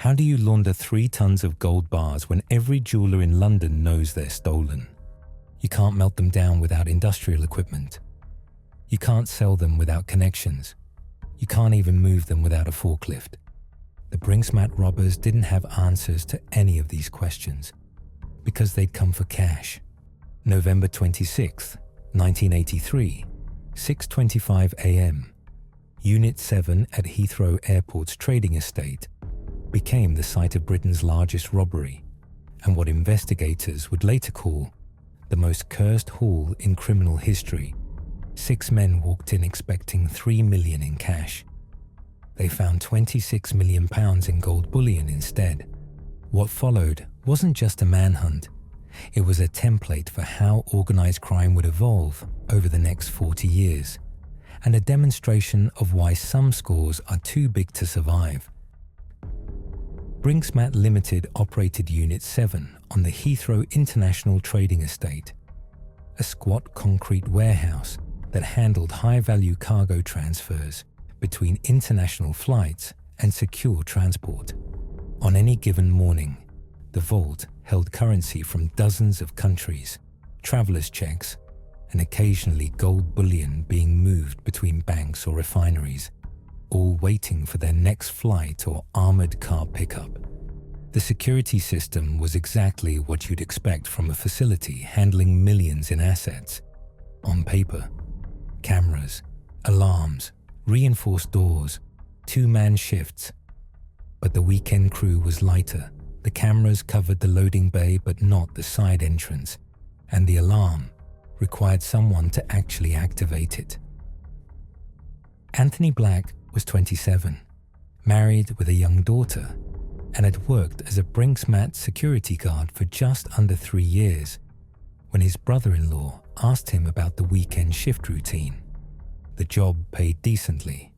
How do you launder 3 tons of gold bars when every jeweler in London knows they're stolen? You can't melt them down without industrial equipment. You can't sell them without connections. You can't even move them without a forklift. The Brinks-Mat robbers didn't have answers to any of these questions because they'd come for cash. November 26, 1983, 6:25 a.m. Unit 7 at Heathrow Airport's trading estate became the site of Britain's largest robbery and what investigators would later call the most cursed haul in criminal history. 6 men walked in expecting $3 million in cash. They found £26 million in gold bullion instead. What followed wasn't just a manhunt. It was a template for how organized crime would evolve over the next 40 years, and a demonstration of why some scores are too big to survive. Brinks-Mat Limited operated Unit 7 on the Heathrow International Trading Estate, a squat concrete warehouse that handled high-value cargo transfers between international flights and secure transport. On any given morning, the vault held currency from dozens of countries, travelers' checks, and occasionally gold bullion being moved between banks or refineries, all waiting for their next flight or armored car pickup. The security system was exactly what you'd expect from a facility handling millions in assets. On paper, cameras, alarms, reinforced doors, 2-man shifts. But the weekend crew was lighter. The cameras covered the loading bay but not the side entrance, and the alarm required someone to actually activate it. Anthony Black was 27, married with a young daughter, and had worked as a Brinks-Mat security guard for just under 3 years when his brother-in-law asked him about the weekend shift routine. The job paid decently,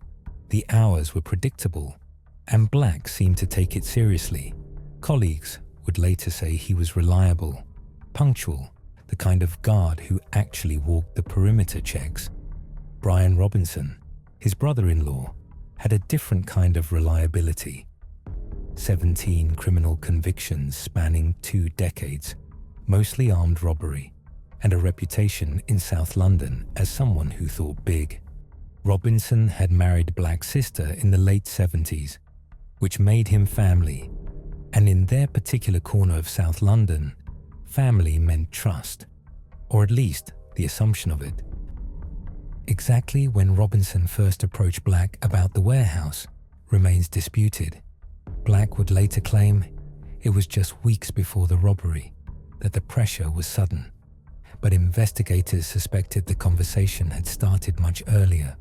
the hours were predictable, and Black seemed to take it seriously. Colleagues would later say he was reliable, punctual, the kind of guard who actually walked the perimeter checks. Brian Robinson, his brother-in-law, had a different kind of reliability. 17 criminal convictions spanning 2 decades, mostly armed robbery, and a reputation in South London as someone who thought big. Robinson had married Black's sister in the late 70s, which made him family, and in their particular corner of South London, family meant trust, or at least the assumption of it. Exactly when Robinson first approached Black about the warehouse remains disputed. Black would later claim it was just weeks before the robbery, that the pressure was sudden, but investigators suspected the conversation had started much earlier.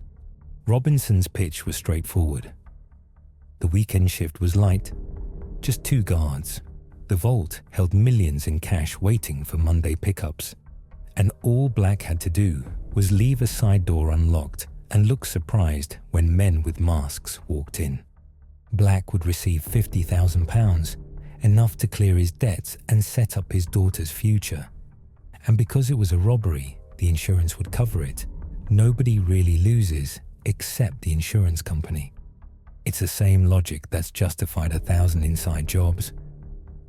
Robinson's pitch was straightforward. The weekend shift was light, just 2 guards. The vault held millions in cash waiting for Monday pickups, and all Black had to do was leave a side door unlocked and look surprised when men with masks walked in. Black would receive £50,000, enough to clear his debts and set up his daughter's future. And because it was a robbery, the insurance would cover it. Nobody really loses except the insurance company. It's the same logic that's justified 1,000 inside jobs.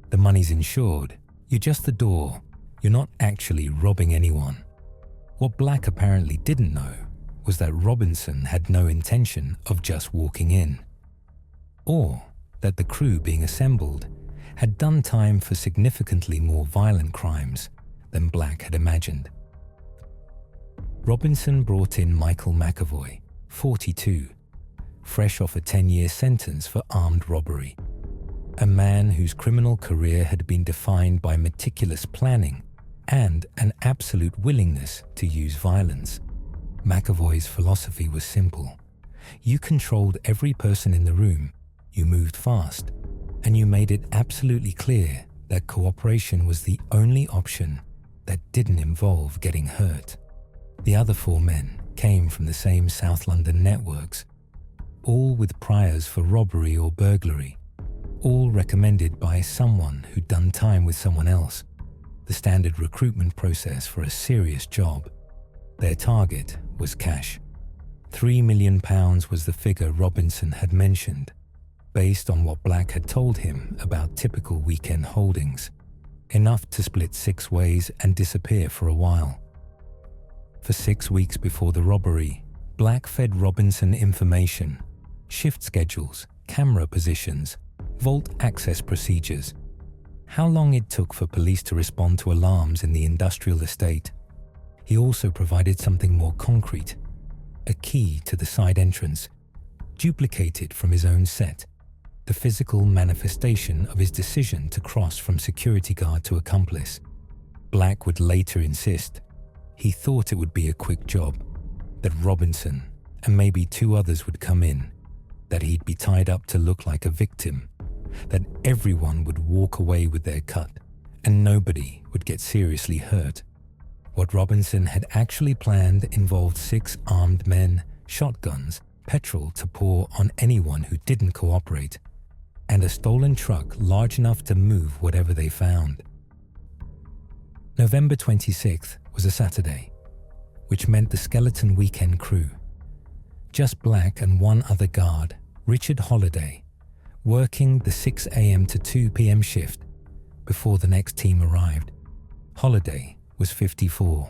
The money's insured, you're just the door, you're not actually robbing anyone. What Black apparently didn't know was that Robinson had no intention of just walking in, or that the crew being assembled had done time for significantly more violent crimes than Black had imagined. Robinson brought in Michael McAvoy, 42, fresh off a 10-year sentence for armed robbery, a man whose criminal career had been defined by meticulous planning and an absolute willingness to use violence. McAvoy's philosophy was simple. You controlled every person in the room, you moved fast, and you made it absolutely clear that cooperation was the only option that didn't involve getting hurt. The other 4 men came from the same South London networks, all with priors for robbery or burglary, all recommended by someone who'd done time with someone else, the standard recruitment process for a serious job. Their target was cash. £3 million was the figure Robinson had mentioned, based on what Black had told him about typical weekend holdings, enough to split 6 ways and disappear for a while. For 6 weeks before the robbery, Black fed Robinson information, shift schedules, camera positions, vault access procedures, how long it took for police to respond to alarms in the industrial estate. He also provided something more concrete, a key to the side entrance, duplicated from his own set, the physical manifestation of his decision to cross from security guard to accomplice. Black would later insist he thought it would be a quick job, that Robinson and maybe 2 others would come in, that he'd be tied up to look like a victim, that everyone would walk away with their cut and nobody would get seriously hurt. What Robinson had actually planned involved 6 armed men, shotguns, petrol to pour on anyone who didn't cooperate, and a stolen truck large enough to move whatever they found. November 26th was a Saturday, which meant the skeleton weekend crew. Just Black and 1 other guard, Richard Holliday, working the 6 a.m. to 2 p.m. shift before the next team arrived. Holliday was 54,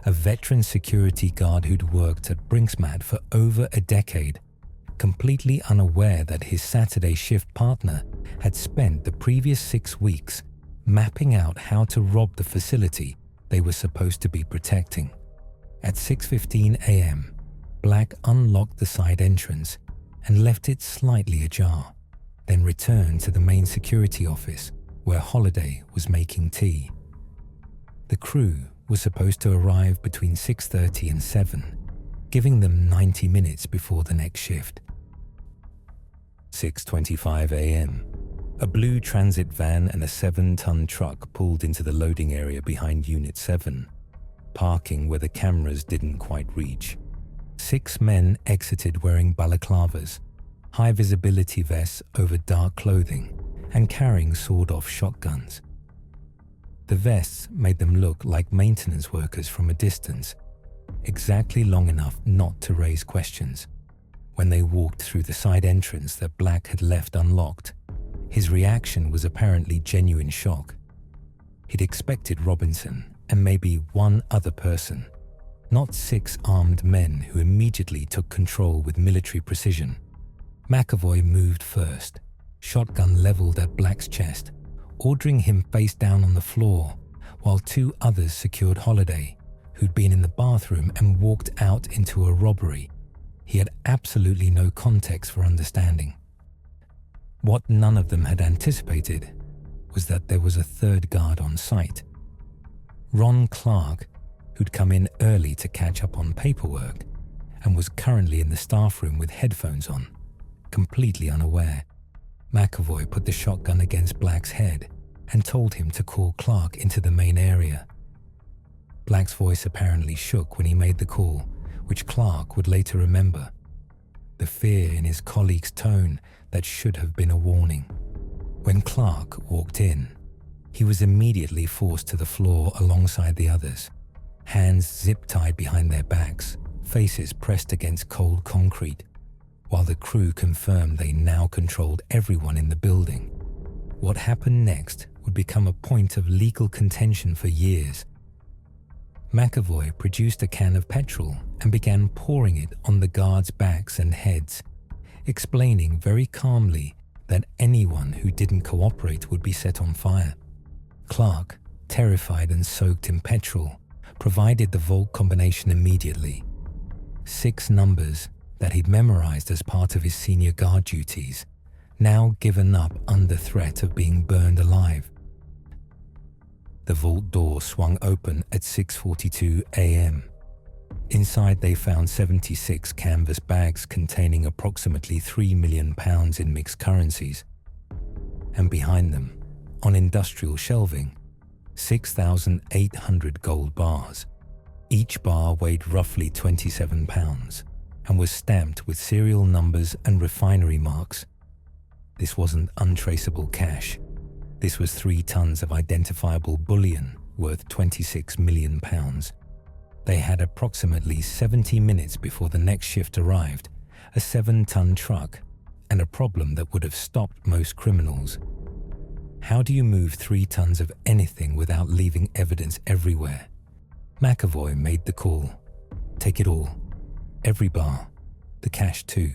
a veteran security guard who'd worked at Brinks-Mat for over a decade, completely unaware that his Saturday shift partner had spent the previous 6 weeks mapping out how to rob the facility they were supposed to be protecting. At 6:15 a.m., Black unlocked the side entrance and left it slightly ajar, then returned to the main security office where Holliday was making tea. The crew was supposed to arrive between 6:30 and 7, giving them 90 minutes before the next shift. 6:25 a.m. A blue transit van and a 7-ton truck pulled into the loading area behind Unit 7, parking where the cameras didn't quite reach. 6 men exited wearing balaclavas, high-visibility vests over dark clothing, and carrying sawed-off shotguns. The vests made them look like maintenance workers from a distance, exactly long enough not to raise questions. When they walked through the side entrance that Black had left unlocked, his reaction was apparently genuine shock. He'd expected Robinson and maybe 1 other person, not 6 armed men who immediately took control with military precision. McAvoy moved first, shotgun leveled at Black's chest, ordering him face down on the floor, while 2 others secured Holliday, who'd been in the bathroom and walked out into a robbery he had absolutely no context for understanding. What none of them had anticipated was that there was a 3rd guard on site. Ron Clark, who'd come in early to catch up on paperwork and was currently in the staff room with headphones on, completely unaware. McAvoy put the shotgun against Black's head and told him to call Clark into the main area. Black's voice apparently shook when he made the call, which Clark would later remember. The fear in his colleague's tone that should have been a warning. When Clark walked in, he was immediately forced to the floor alongside the others, hands zip-tied behind their backs, faces pressed against cold concrete, while the crew confirmed they now controlled everyone in the building. What happened next would become a point of legal contention for years. McAvoy produced a can of petrol and began pouring it on the guards' backs and heads, explaining very calmly that anyone who didn't cooperate would be set on fire. Clark, terrified and soaked in petrol, provided the vault combination immediately. 6 numbers that he'd memorized as part of his senior guard duties, now given up under threat of being burned alive. The vault door swung open at 6:42 a.m. Inside they found 76 canvas bags containing approximately £3 million in mixed currencies. And behind them, on industrial shelving, 6,800 gold bars. Each bar weighed roughly 27 pounds and was stamped with serial numbers and refinery marks. This wasn't untraceable cash. This was 3 tons of identifiable bullion worth £26 million. They had approximately 70 minutes before the next shift arrived, a 7-ton truck, and a problem that would have stopped most criminals. How do you move 3 tons of anything without leaving evidence everywhere? McAvoy made the call. Take it all. Every bar. The cash too.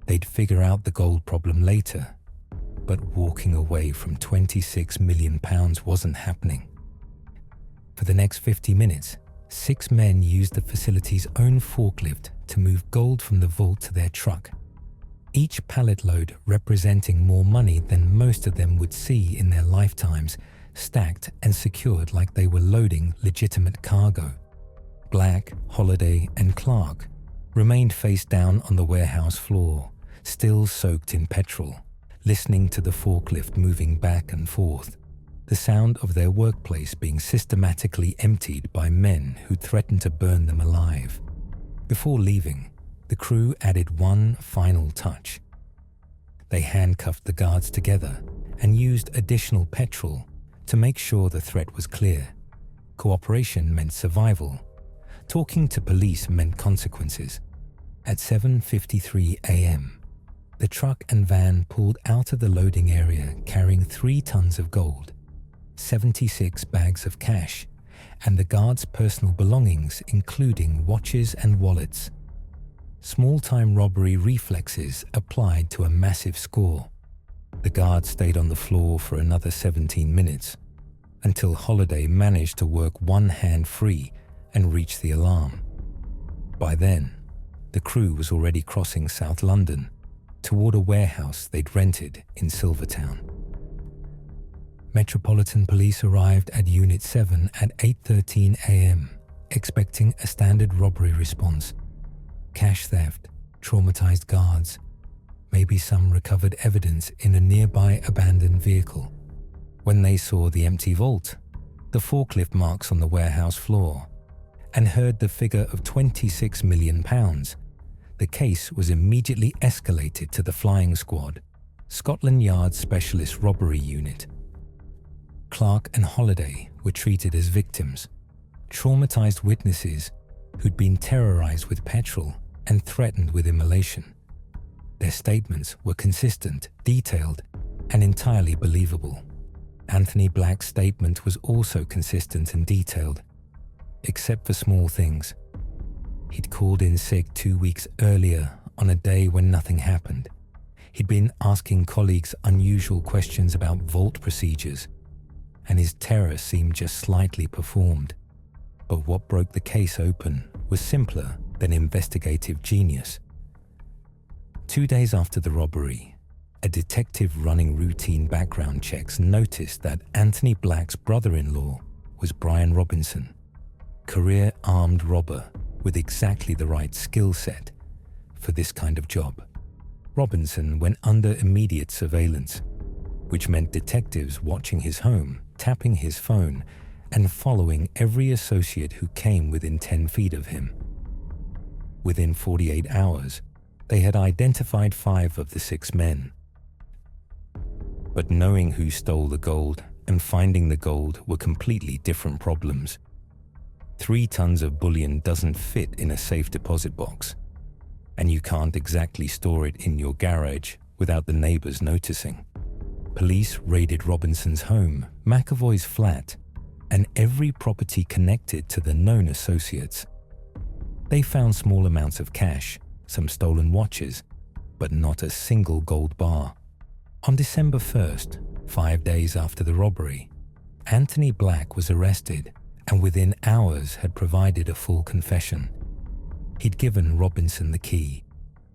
They'd figure out the gold problem later, but walking away from £26 million wasn't happening. For the next 50 minutes, 6 men used the facility's own forklift to move gold from the vault to their truck, each pallet load representing more money than most of them would see in their lifetimes, stacked and secured like they were loading legitimate cargo. Black, Holiday, and Clark remained face down on the warehouse floor, still soaked in petrol, listening to the forklift moving back and forth, the sound of their workplace being systematically emptied by men who threatened to burn them alive. Before leaving, the crew added one final touch. They handcuffed the guards together and used additional petrol to make sure the threat was clear. Cooperation meant survival. Talking to police meant consequences. At 7:53 a.m., the truck and van pulled out of the loading area carrying 3 tons of gold, 76 bags of cash, and the guards' personal belongings, including watches and wallets. Small-time robbery reflexes applied to a massive score. The guards stayed on the floor for another 17 minutes, until Holiday managed to work one hand free and reach the alarm. By then, the crew was already crossing South London toward a warehouse they'd rented in Silvertown. Metropolitan Police arrived at Unit 7 at 8:13 a.m., expecting a standard robbery response. Cash theft, traumatized guards, maybe some recovered evidence in a nearby abandoned vehicle. When they saw the empty vault, the forklift marks on the warehouse floor, and heard the figure of £26 million, the case was immediately escalated to the Flying Squad, Scotland Yard's specialist robbery unit. Clark and Holiday were treated as victims, traumatized witnesses who'd been terrorized with petrol and threatened with immolation. Their statements were consistent, detailed, and entirely believable. Anthony Black's statement was also consistent and detailed, except for small things. He'd called in sick 2 weeks earlier on a day when nothing happened. He'd been asking colleagues unusual questions about vault procedures, and his terror seemed just slightly performed. But what broke the case open was simpler than investigative genius. 2 days after the robbery, a detective running routine background checks noticed that Anthony Black's brother-in-law was Brian Robinson, career armed robber with exactly the right skill set for this kind of job. Robinson went under immediate surveillance, which meant detectives watching his home, tapping his phone, and following every associate who came within 10 feet of him. Within 48 hours, they had identified 5 of the 6 men. But knowing who stole the gold and finding the gold were completely different problems. 3 tons of bullion doesn't fit in a safe deposit box, and you can't exactly store it in your garage without the neighbors noticing. Police raided Robinson's home, McAvoy's flat, and every property connected to the known associates. They found small amounts of cash, some stolen watches, but not a single gold bar. On December 1st, 5 days after the robbery, Anthony Black was arrested and within hours had provided a full confession. He'd given Robinson the key.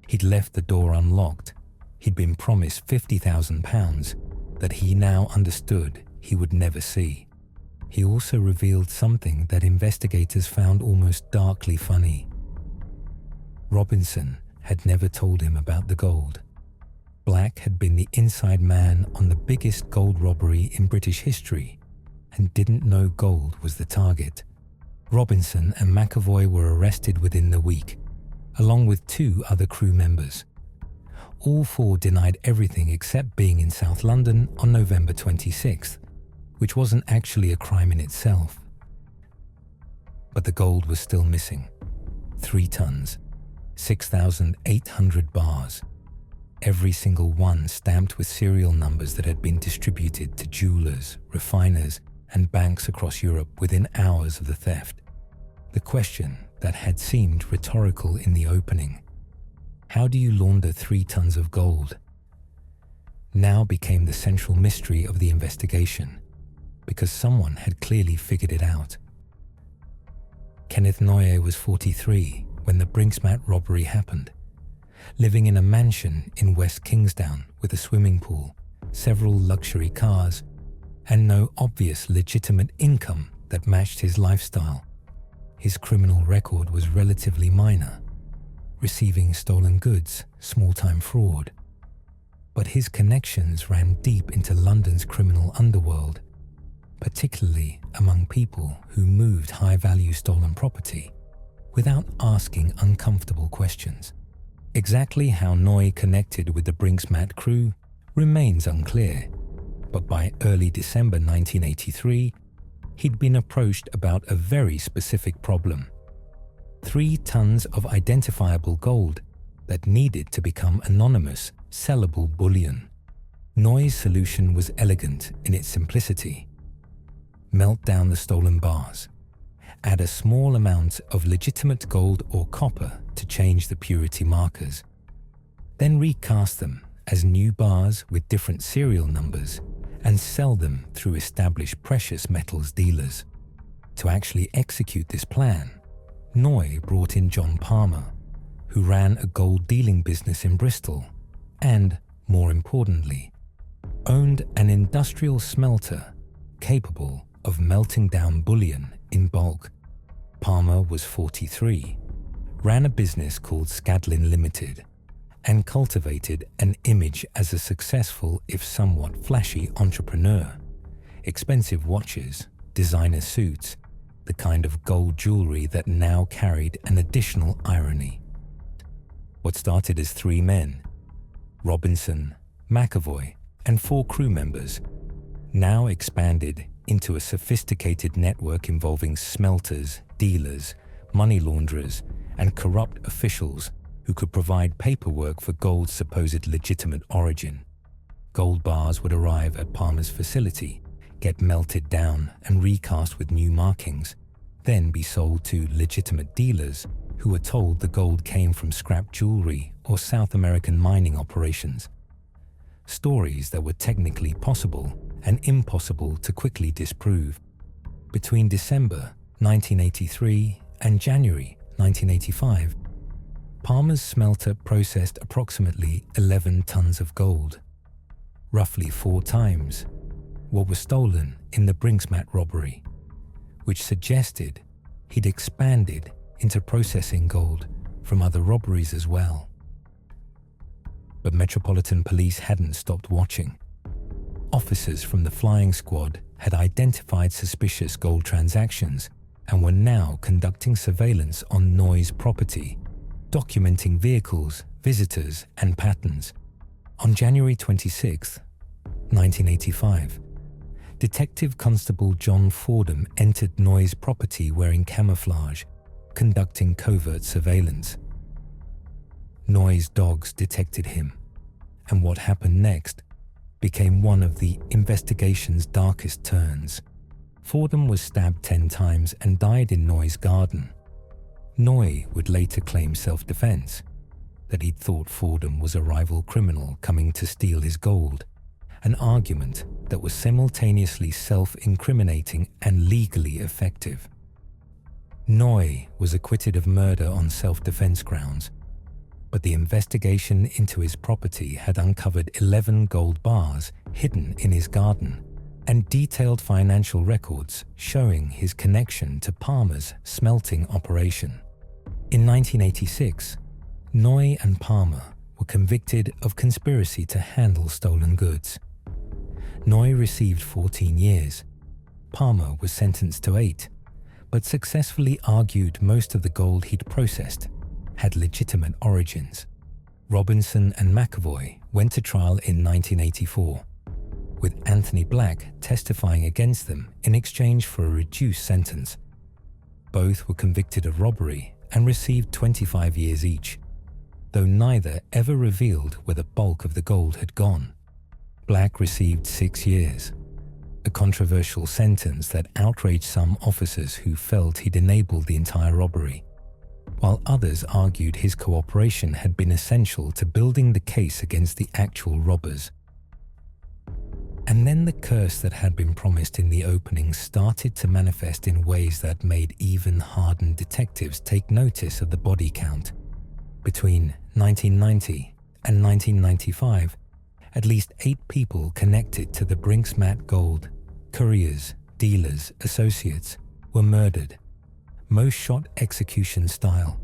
He'd left the door unlocked. He'd been promised £50,000 that he now understood he would never see. He also revealed something that investigators found almost darkly funny. Robinson had never told him about the gold. Black had been the inside man on the biggest gold robbery in British history and didn't know gold was the target. Robinson and McAvoy were arrested within the week, along with 2 other crew members. All 4 denied everything except being in South London on November 26th, which wasn't actually a crime in itself. But the gold was still missing. 3 tons, 6,800 bars. every single one stamped with serial numbers that had been distributed to jewelers, refiners, and banks across Europe within hours of the theft. The question that had seemed rhetorical in the opening, how do you launder 3 tons of gold, now became the central mystery of the investigation, because someone had clearly figured it out. Kenneth Noye was 43 when the Brinks-Mat robbery happened, living in a mansion in West Kingsdown with a swimming pool, several luxury cars, and no obvious legitimate income that matched his lifestyle. His criminal record was relatively minor, receiving stolen goods, small-time fraud. But his connections ran deep into London's criminal underworld, particularly among people who moved high-value stolen property without asking uncomfortable questions. Exactly how Noye connected with the Brinks-Mat crew remains unclear, but by early December 1983, he'd been approached about a very specific problem: 3 tons of identifiable gold that needed to become anonymous, sellable bullion. Noye's solution was elegant in its simplicity. Melt down the stolen bars. Add a small amount of legitimate gold or copper to change the purity markers. Then recast them as new bars with different serial numbers and sell them through established precious metals dealers. To actually execute this plan, Noye brought in John Palmer, who ran a gold dealing business in Bristol and, more importantly, owned an industrial smelter capable of melting down bullion in bulk. Palmer was 43, ran a business called Scadlin Limited, and cultivated an image as a successful, if somewhat flashy, entrepreneur. Expensive watches, designer suits, the kind of gold jewelry that now carried an additional irony. What started as 3 men, Robinson, McAvoy, and 4 crew members, now expanded into a sophisticated network involving smelters, dealers, money launderers, and corrupt officials who could provide paperwork for gold's supposed legitimate origin. Gold bars would arrive at Palmer's facility, get melted down and recast with new markings, then be sold to legitimate dealers who were told the gold came from scrap jewelry or South American mining operations. Stories that were technically possible and impossible to quickly disprove. Between December 1983 and January 1985, Palmer's smelter processed approximately 11 tons of gold, roughly 4 times what was stolen in the Brinks-Mat robbery, which suggested he'd expanded into processing gold from other robberies as well. But Metropolitan Police hadn't stopped watching. Officers from the flying squad had identified suspicious gold transactions and were now conducting surveillance on Noye's property, documenting vehicles, visitors, and patterns. On January 26, 1985, Detective Constable John Fordham entered Noye's property wearing camouflage, conducting covert surveillance. Noye's dogs detected him, and what happened next became one of the investigation's darkest turns. Fordham was stabbed 10 times and died in Noye's garden. Noye would later claim self-defense, that he'd thought Fordham was a rival criminal coming to steal his gold, an argument that was simultaneously self-incriminating and legally effective. Noye was acquitted of murder on self-defense grounds, but the investigation into his property had uncovered 11 gold bars hidden in his garden and detailed financial records showing his connection to Palmer's smelting operation. In 1986, Noye and Palmer were convicted of conspiracy to handle stolen goods. Noye received 14 years. Palmer was sentenced to 8, but successfully argued most of the gold he'd processed had legitimate origins. Robinson and McAvoy went to trial in 1984, with Anthony Black testifying against them in exchange for a reduced sentence. Both were convicted of robbery and received 25 years each. though neither ever revealed where the bulk of the gold had gone. Black received 6 years, a controversial sentence that outraged some officers who felt he'd enabled the entire robbery, while others argued his cooperation had been essential to building the case against the actual robbers. And then the curse that had been promised in the opening started to manifest in ways that made even hardened detectives take notice of the body count. Between 1990 and 1995, at least 8 people connected to the Brinks-Mat gold, couriers, dealers, associates, were murdered, most shot execution style.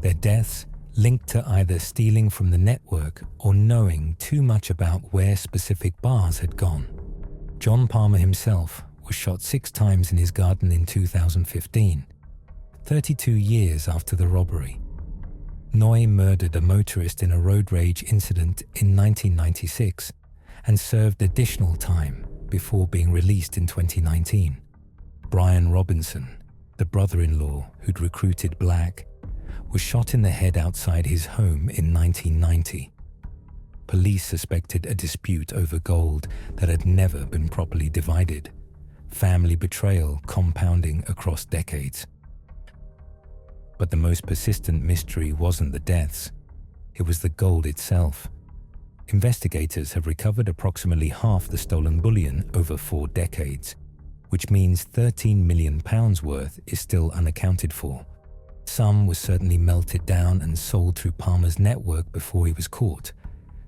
Their deaths linked to either stealing from the network or knowing too much about where specific bars had gone. John Palmer himself was shot 6 times in his garden in 2015, 32 years after the robbery. Noy murdered a motorist in a road rage incident in 1996 and served additional time before being released in 2019. Brian Robinson, the brother-in-law who'd recruited Black, was shot in the head outside his home in 1990. Police suspected a dispute over gold that had never been properly divided, family betrayal compounding across decades. But the most persistent mystery wasn't the deaths, it was the gold itself. Investigators have recovered approximately half the stolen bullion over 4 decades, which means £13 million worth is still unaccounted for. Some was certainly melted down and sold through Palmer's network before he was caught.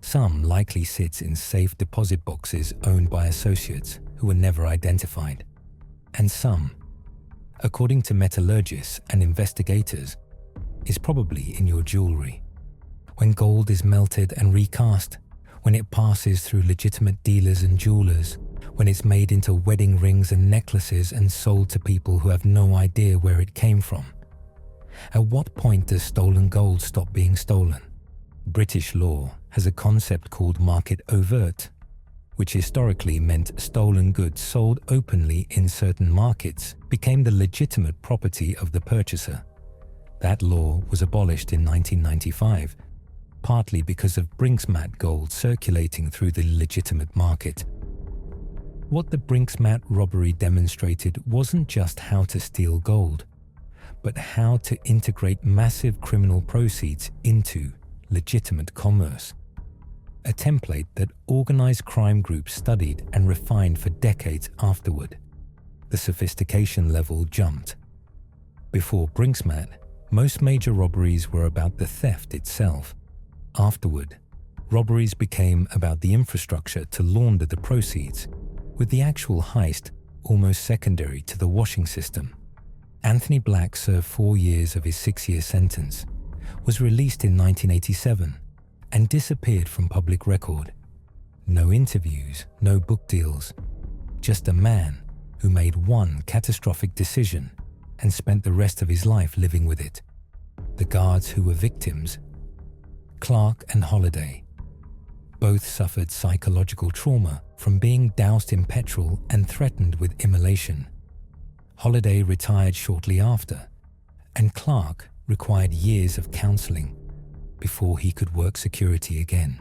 Some likely sits in safe deposit boxes owned by associates who were never identified. And some, according to metallurgists and investigators, is probably in your jewelry. When gold is melted and recast, when it passes through legitimate dealers and jewelers, when it's made into wedding rings and necklaces and sold to people who have no idea where it came from. At what point does stolen gold stop being stolen? British law has a concept called market overt, which historically meant stolen goods sold openly in certain markets became the legitimate property of the purchaser. That law was abolished in 1995, partly because of Brinks-Mat gold circulating through the legitimate market. What the Brinks-Mat robbery demonstrated wasn't just how to steal gold, but how to integrate massive criminal proceeds into legitimate commerce. A template that organized crime groups studied and refined for decades afterward. The sophistication level jumped. Before Brinks-Mat, most major robberies were about the theft itself. Afterward, robberies became about the infrastructure to launder the proceeds, with the actual heist almost secondary to the washing system. Anthony Black served 4 years of his 6-year sentence, was released in 1987, and disappeared from public record. No interviews, no book deals, just a man who made one catastrophic decision and spent the rest of his life living with it. The guards who were victims, Clark and Holliday, both suffered psychological trauma from being doused in petrol and threatened with immolation. Holliday retired shortly after, and Clark required years of counseling before he could work security again.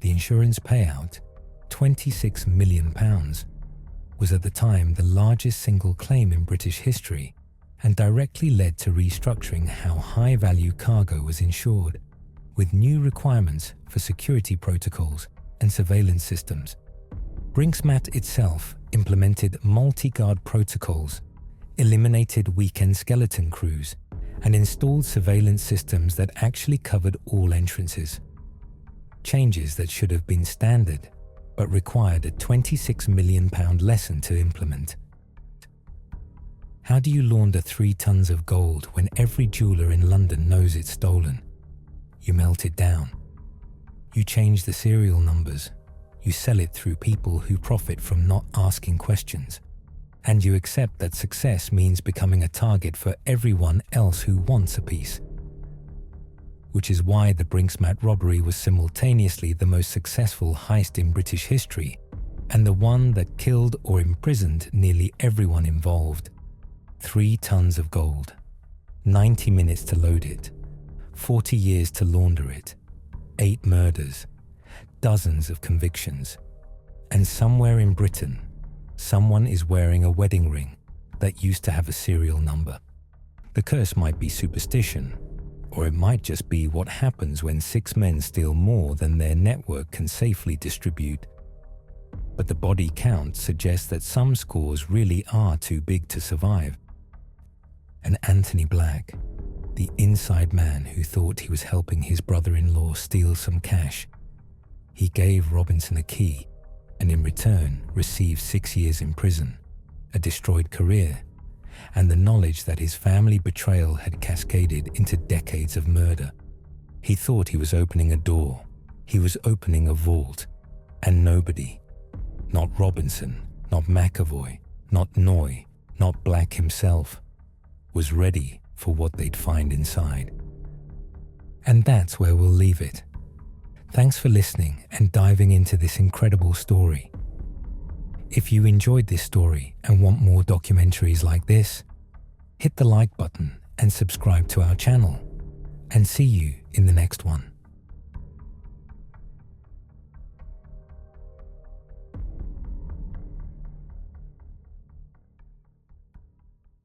The insurance payout, £26 million, was at the time the largest single claim in British history and directly led to restructuring how high-value cargo was insured, with new requirements for security protocols and surveillance systems. Brinks-Mat itself implemented multi-guard protocols, eliminated weekend skeleton crews, and installed surveillance systems that actually covered all entrances. Changes that should have been standard, but required a £26 million lesson to implement. How do you launder 3 tons of gold when every jeweler in London knows it's stolen? You melt it down. You change the serial numbers. You sell it through people who profit from not asking questions. And you accept that success means becoming a target for everyone else who wants a piece. Which is why the Brinks-Mat robbery was simultaneously the most successful heist in British history and the one that killed or imprisoned nearly everyone involved. 3 tons of gold, 90 minutes to load it, 40 years to launder it, 8 murders, dozens of convictions, and somewhere in Britain, someone is wearing a wedding ring that used to have a serial number. The curse might be superstition, or it might just be what happens when 6 men steal more than their network can safely distribute. But the body count suggests that some scores really are too big to survive. And Anthony Black, the inside man who thought he was helping his brother-in-law steal some cash, he gave Robinson a key and in return received 6 years in prison, a destroyed career, and the knowledge that his family betrayal had cascaded into decades of murder. He thought he was opening a door. He was opening a vault. And nobody, not Robinson, not McAvoy, not Noy, not Black himself, was ready for what they'd find inside. And that's where we'll leave it. Thanks for listening and diving into this incredible story. If you enjoyed this story and want more documentaries like this, hit the like button and subscribe to our channel. And see you in the next one.